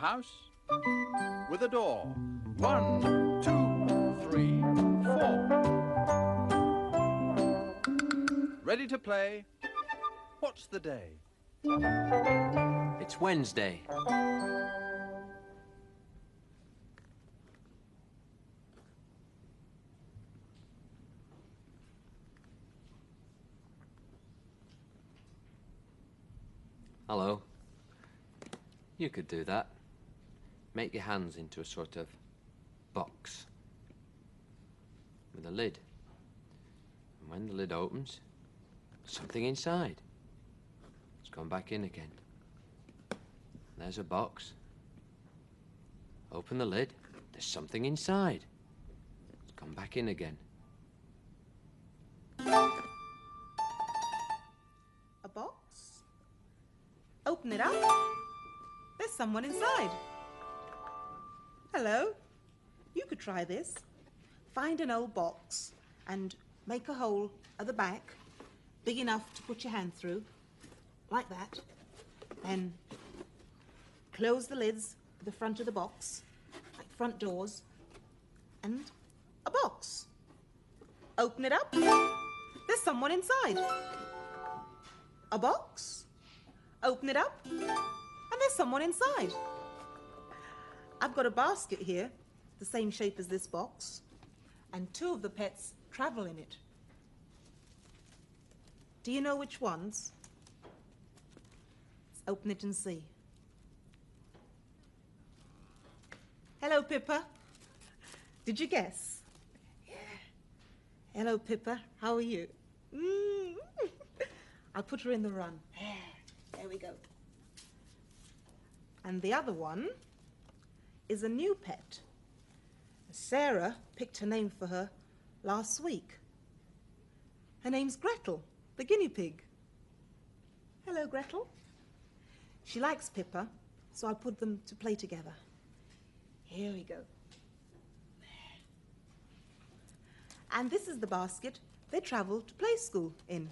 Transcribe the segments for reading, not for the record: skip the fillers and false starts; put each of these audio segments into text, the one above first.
house with a door. 1, 2, 3, 4. Ready to play? What's the day? It's Wednesday. Hello. You could do that. Make your hands into a sort of box with a lid. And when the lid opens, something inside. It's gone back in again. There's a box. Open the lid. There's something inside. It's gone back in again. A box? Open it up. There's someone inside. Hello. You could try this. Find an old box and make a hole at the back big enough to put your hand through, like that. Then close the lids at the front of the box, like front doors, and a box. Open it up. There's someone inside. A box. Open it up, and there's someone inside. I've got a basket here, the same shape as this box, and 2 of the pets travel in it. Do you know which ones? Let's open it and see. Hello, Pippa. Did you guess? Yeah. Hello, Pippa. How are you? I'll put her in the run. There we go. And the other one is a new pet. Sarah picked her name for her last week. Her name's Gretel, the guinea pig. Hello, Gretel. She likes Pippa, so I'll put them to play together. Here we go. And this is the basket they travel to play school in.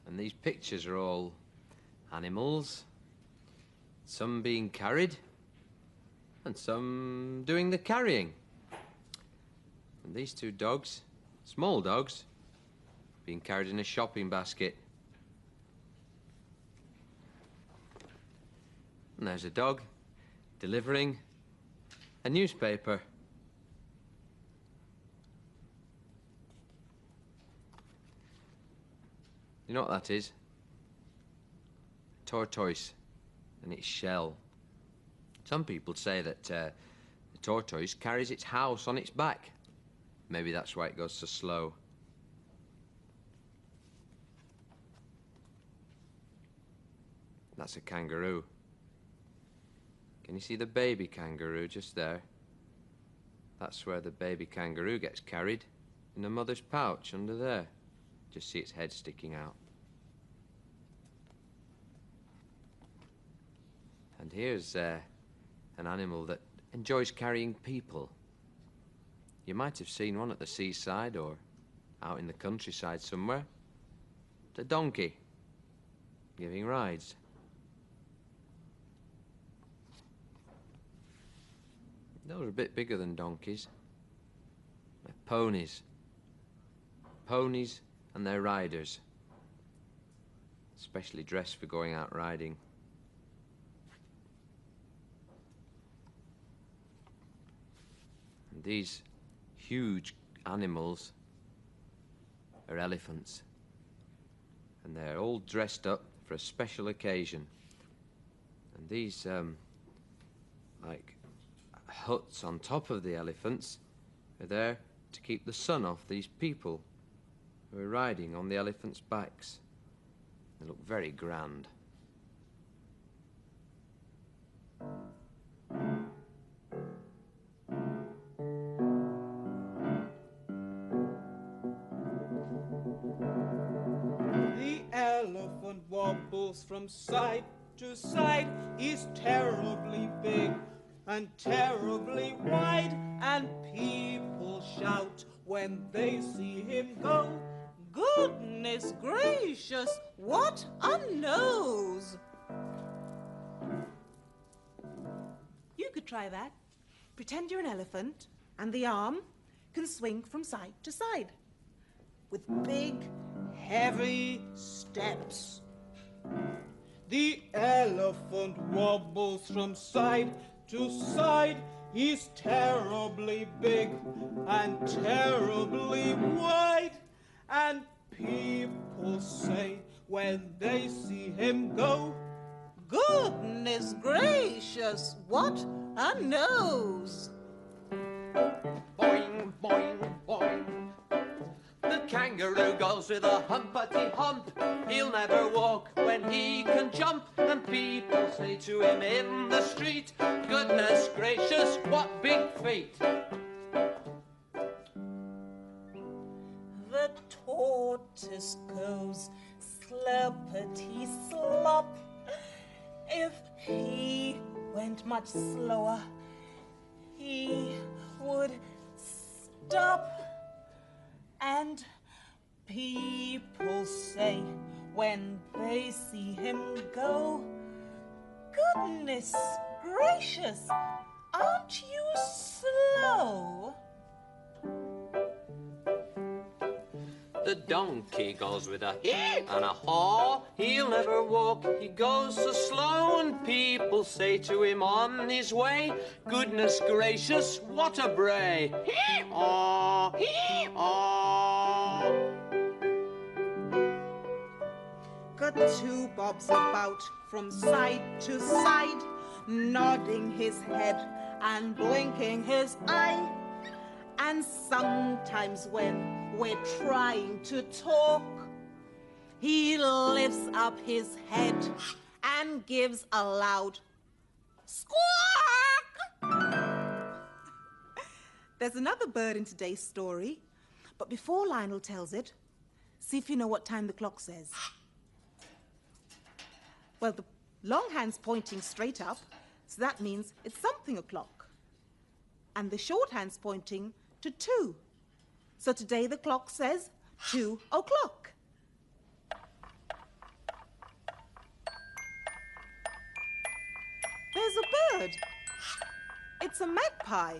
And these pictures are all animals, some being carried, and some doing the carrying. And these 2 dogs, small dogs, being carried in a shopping basket. And there's a dog delivering a newspaper. You know what that is? A tortoise and its shell. Some people say that the tortoise carries its house on its back. Maybe that's why it goes so slow. That's a kangaroo. Can you see the baby kangaroo just there? That's where the baby kangaroo gets carried, in the mother's pouch under there. Just see its head sticking out. And here's an animal that enjoys carrying people. You might have seen one at the seaside or out in the countryside somewhere. It's a donkey, giving rides. Those are a bit bigger than donkeys. They're ponies. Ponies and their riders, specially dressed for going out riding. And these huge animals are elephants, and they're all dressed up for a special occasion. And these like huts on top of the elephants are there to keep the sun off these people who are riding on the elephants' backs. They look very grand. The elephant wobbles from side to side. He's terribly big and terribly wide, and people shout when they see him go. Goodness gracious, what a nose! You could try that. Pretend you're an elephant, and the arm can swing from side to side with big, Heavy steps. The elephant wobbles from side to side. He's terribly big and terribly wide. And people say when they see him go, goodness gracious, what a nose! Boing, boing, boing. The kangaroo goes with a humpty hump. He'll never walk when he can jump. And people say to him in the street, goodness gracious, what big feet. The tortoise goes sloppity slop. If he went much slower, he would stop. And people say when they see him go, goodness gracious, aren't you slow? The donkey goes with a hee and a haw. He'll never walk, he goes so slow. And people say to him on his way, goodness gracious, what a bray. Hee-haw, hee-haw. Got two bobs about from side to side, nodding his head and blinking his eye. And sometimes when we're trying to talk, he lifts up his head and gives a loud squawk. There's another bird in today's story, but before Lionel tells it, see if you know what time the clock says. Well, the long hand's pointing straight up, so that means it's something o'clock. And the short hand's pointing to 2. So today the clock says 2 o'clock. There's a bird. It's a magpie.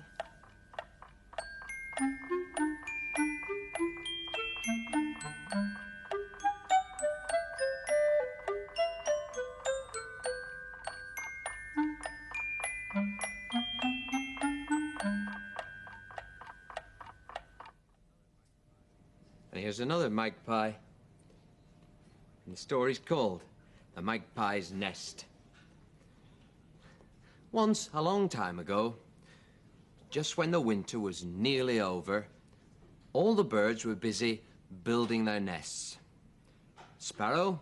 And here's another magpie. And the story's called The Magpie's Nest. Once, a long time ago, just when the winter was nearly over, all the birds were busy building their nests. Sparrow,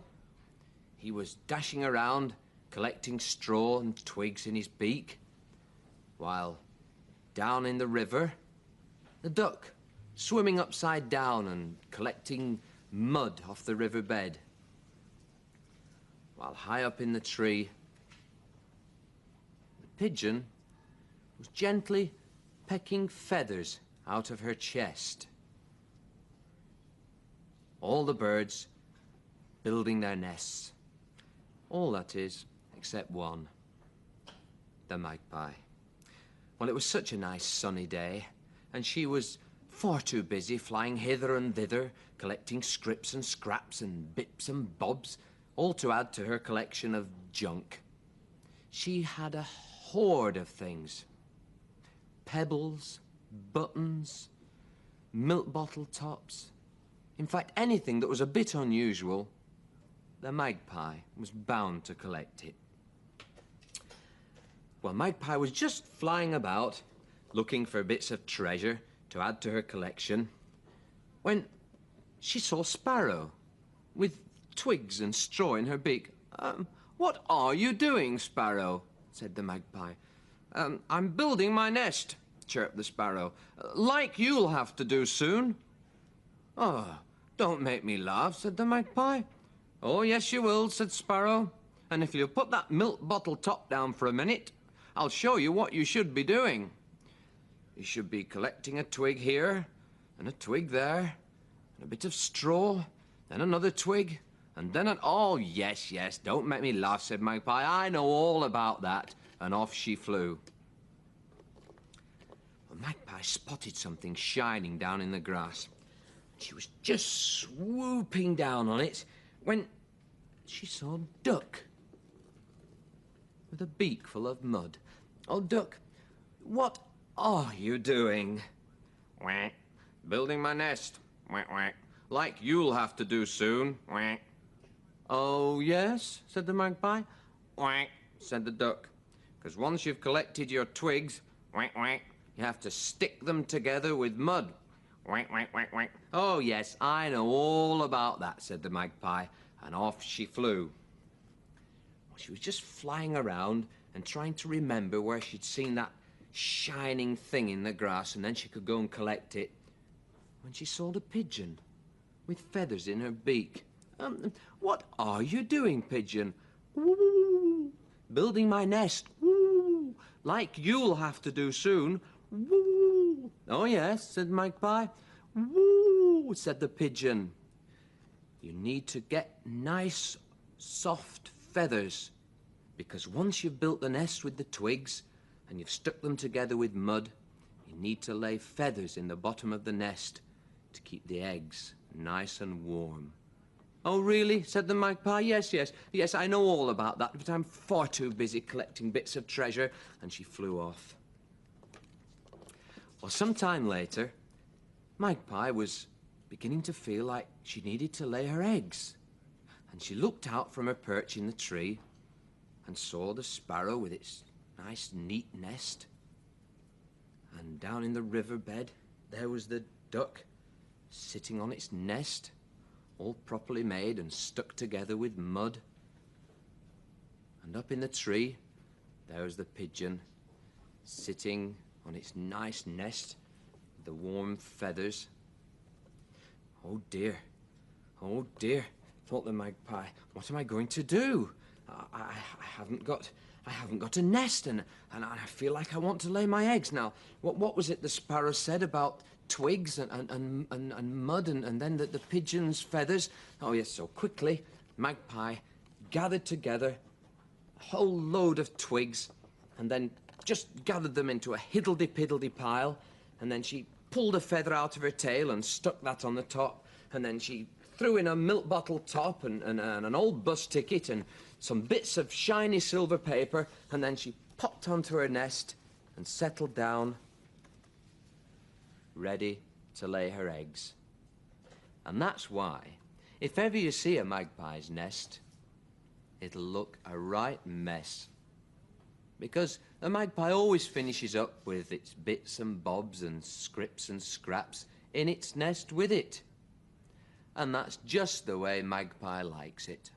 he was dashing around, collecting straw and twigs in his beak, while down in the river, the duck, swimming upside down and collecting mud off the riverbed. While high up in the tree, the pigeon was gently pecking feathers out of her chest. All the birds building their nests. All, that is, except one, the magpie. Well, it was such a nice sunny day, and she was far too busy flying hither and thither, collecting scrips and scraps and bips and bobs, all to add to her collection of junk. She had a hoard of things. Pebbles, buttons, milk bottle tops. In fact, anything that was a bit unusual, the magpie was bound to collect it. Well, Magpie was just flying about, looking for bits of treasure to add to her collection, when she saw Sparrow with twigs and straw in her beak. What are you doing, Sparrow? Said the magpie. I'm building my nest, chirped the sparrow, like you'll have to do soon. Oh, don't make me laugh, said the magpie. Oh, yes, you will, said Sparrow. And if you'll put that milk bottle top down for a minute, I'll show you what you should be doing. You should be collecting a twig here, and a twig there, and a bit of straw, then another twig, and then oh, yes, yes, don't make me laugh, said Magpie. I know all about that. And off she flew. Well, Magpie spotted something shining down in the grass. She was just swooping down on it when she saw Duck with a beak full of mud. Oh, Duck, what are you doing? Whack. Building my nest. Whack, whack. Like you'll have to do soon. Whack. Oh, yes, said the Magpie. Whack, said the Duck. Because once you've collected your twigs, whack, whack, you have to stick them together with mud. Whack, whack, whack, whack. Oh, yes, I know all about that, said the Magpie, and off she flew. Well, she was just flying around and trying to remember where she'd seen that shining thing in the grass, and then she could go and collect it, when she saw the pigeon with feathers in her beak. What are you doing, Pigeon? Woo! Building my nest. Woo! Like you'll have to do soon. Woo! Oh, yes, said Magpie. Woo! Said the Pigeon. You need to get nice, soft feathers, because once you've built the nest with the twigs and you've stuck them together with mud, you need to lay feathers in the bottom of the nest to keep the eggs nice and warm. Oh, really? Said the Magpie. Yes, yes, yes, I know all about that, but I'm far too busy collecting bits of treasure. And she flew off. Well, some time later, Magpie was beginning to feel like she needed to lay her eggs. And she looked out from her perch in the tree and saw the sparrow with its nice, neat nest. And down in the riverbed, there was the duck sitting on its nest, all properly made and stuck together with mud. And up in the tree, there was the pigeon, sitting on its nice nest with the warm feathers. Oh dear, thought the Magpie. What am I going to do? I haven't got a nest, and I feel like I want to lay my eggs now. What was it the sparrow said about twigs and mud and then the pigeon's feathers? Oh yes, so quickly Magpie gathered together a whole load of twigs and then just gathered them into a hiddledy-piddledy pile, and then she pulled a feather out of her tail and stuck that on the top, and then she threw in a milk bottle top and an old bus ticket and some bits of shiny silver paper, and then she popped onto her nest and settled down, ready to lay her eggs. And that's why, if ever you see a magpie's nest, it'll look a right mess. Because a magpie always finishes up with its bits and bobs and scrips and scraps in its nest with it. And that's just the way Magpie likes it.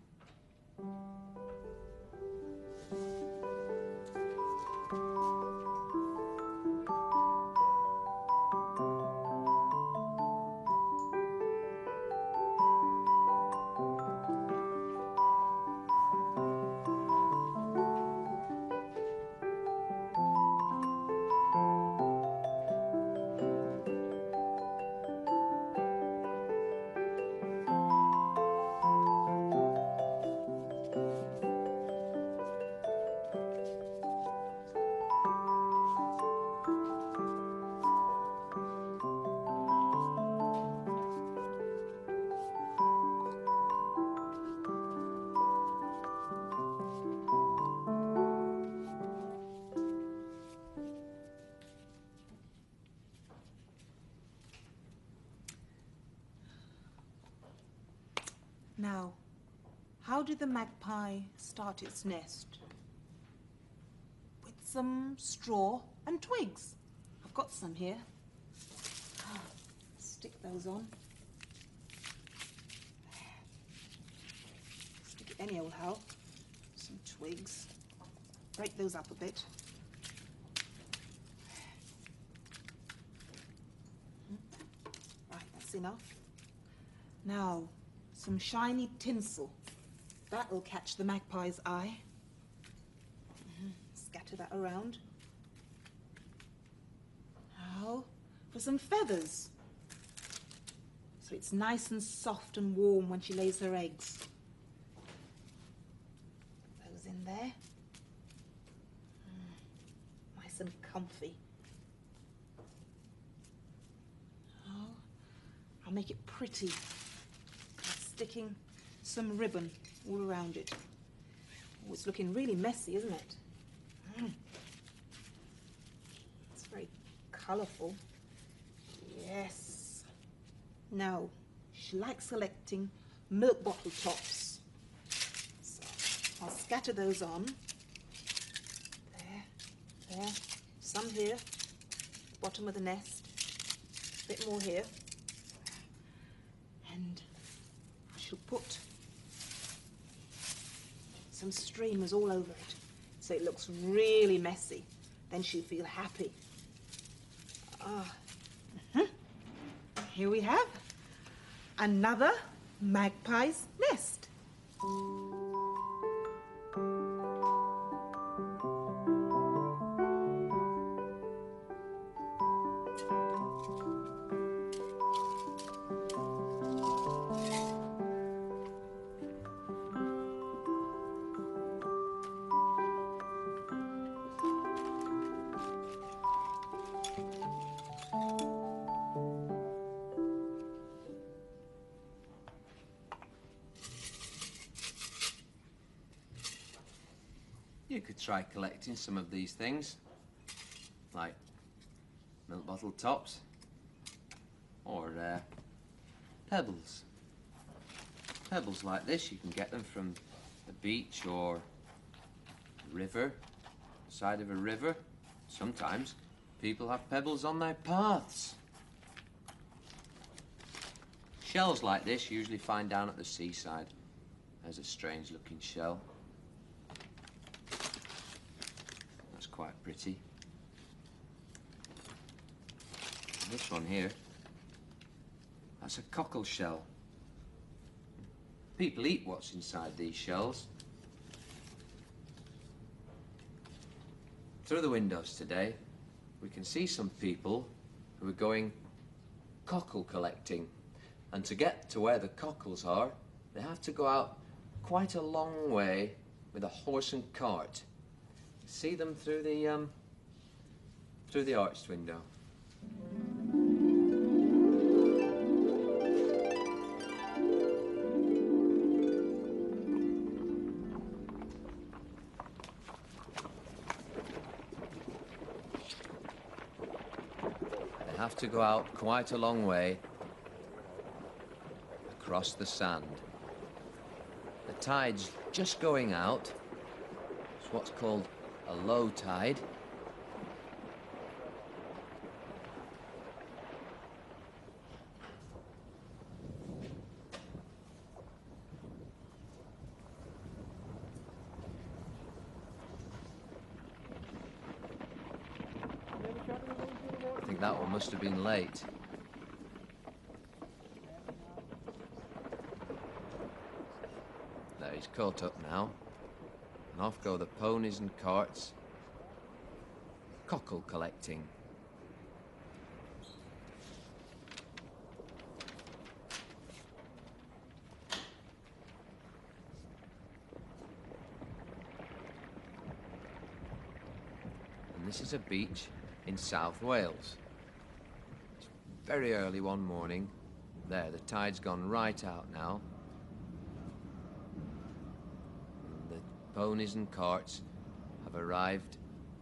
Now, how did the magpie start its nest? With some straw and twigs. I've got some here. Stick those on. Stick it any old how. Some twigs. Break those up a bit. Right, that's enough. Now, some shiny tinsel. That'll catch the magpie's eye. Scatter scatter that around. Now for some feathers, so it's nice and soft and warm when she lays her eggs. Put those in there. Nice and comfy. Oh, I'll make it pretty by sticking some ribbon all around it. Oh, it's looking really messy, isn't it? It's very colourful. Yes. Now, she likes selecting milk bottle tops. So I'll scatter those on. There. Some here, bottom of the nest. A bit more here. And I shall put some streamers all over it, so it looks really messy. Then she'll feel happy. Here we have another magpie's nest. You could try collecting some of these things, like milk bottle tops or pebbles. Pebbles like this, you can get them from the beach or river, side of a river. Sometimes people have pebbles on their paths. Shells like this you usually find down at the seaside. There's a strange looking shell. That's quite pretty. And this one here, that's a cockle shell. People eat what's inside these shells. Through the windows today, we can see some people who are going cockle collecting. And to get to where the cockles are, they have to go out quite a long way with a horse and cart. See them through the arched window. They have to go out quite a long way across the sand. The tide's just going out. It's what's called a low tide. I think that one must have been late. There, he's caught up now. And off go the ponies and carts, cockle collecting. And this is a beach in South Wales. It's very early one morning. There, the tide's gone right out now. Ponies and carts have arrived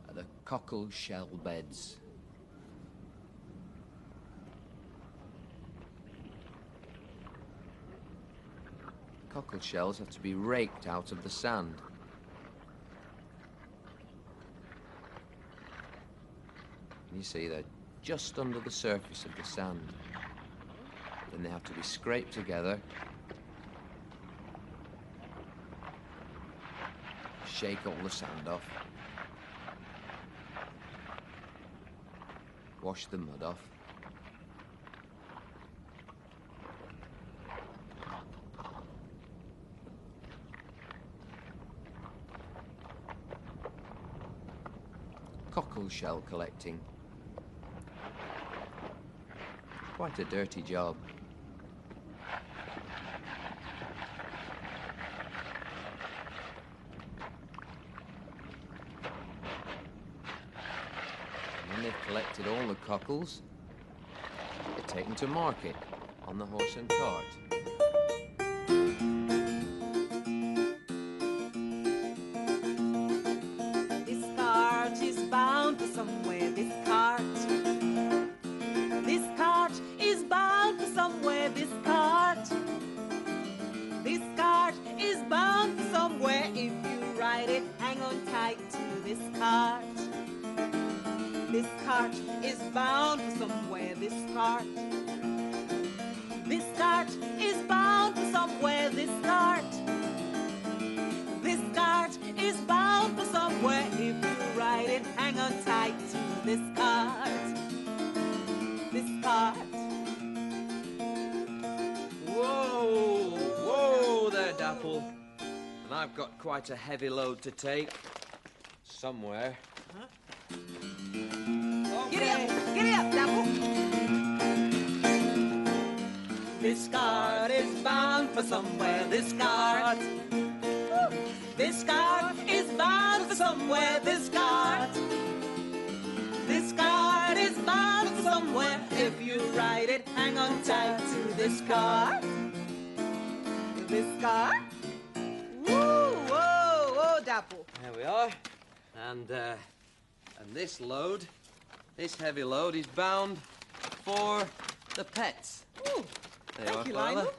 at the cockle shell beds. Cockle shells have to be raked out of the sand. And you see they're just under the surface of the sand. Then they have to be scraped together. Shake all the sand off. Wash the mud off. cockle shell collecting. Quite a dirty job. And when they've collected all the cockles, they're taken to market on the horse and cart. This cart is bound for somewhere, this cart. This cart is bound for somewhere, this cart. This cart is bound for somewhere. If you ride it, hang on tight to this cart. This cart is bound for somewhere, this cart. This cart is bound for somewhere, this cart. This cart is bound for somewhere. If you ride it, hang on tight to this cart. This cart. Whoa! Whoa there, Dapple. And I've got quite a heavy load to take. Somewhere. Giddy up, Dapple. This cart is bound for somewhere, this cart. This cart is bound for somewhere, this cart. This cart is bound for somewhere. If you ride it, hang on tight to this cart. This cart. Woo, whoa, whoa, Dapple. There we are. And this load, this heavy load, is bound for the pets. Ooh, There thank you, are, Father. Lionel.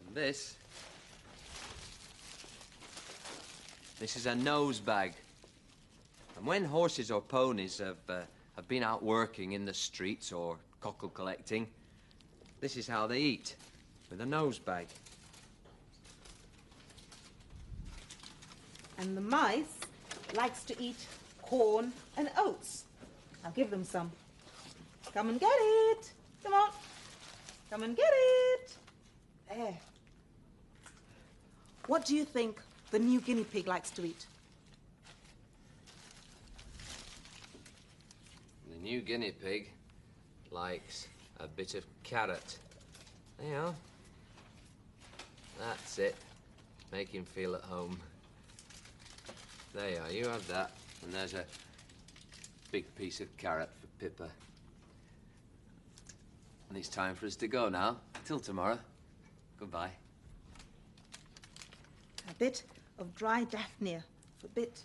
And this is a nose bag. And when horses or ponies have been out working in the streets or cockle collecting, this is how they eat, with a nose bag. And the mice likes to eat corn and oats. I'll give them some. Come and get it. Come on. Come and get it. There. What do you think the new guinea pig likes to eat? The new guinea pig likes a bit of carrot. There you are. That's it. Make him feel at home. There you are, you have that. And there's a big piece of carrot for Pippa. And it's time for us to go now. Till tomorrow. Goodbye. A bit of dry Daphnia for Bit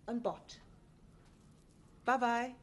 and Bot. Bye-bye.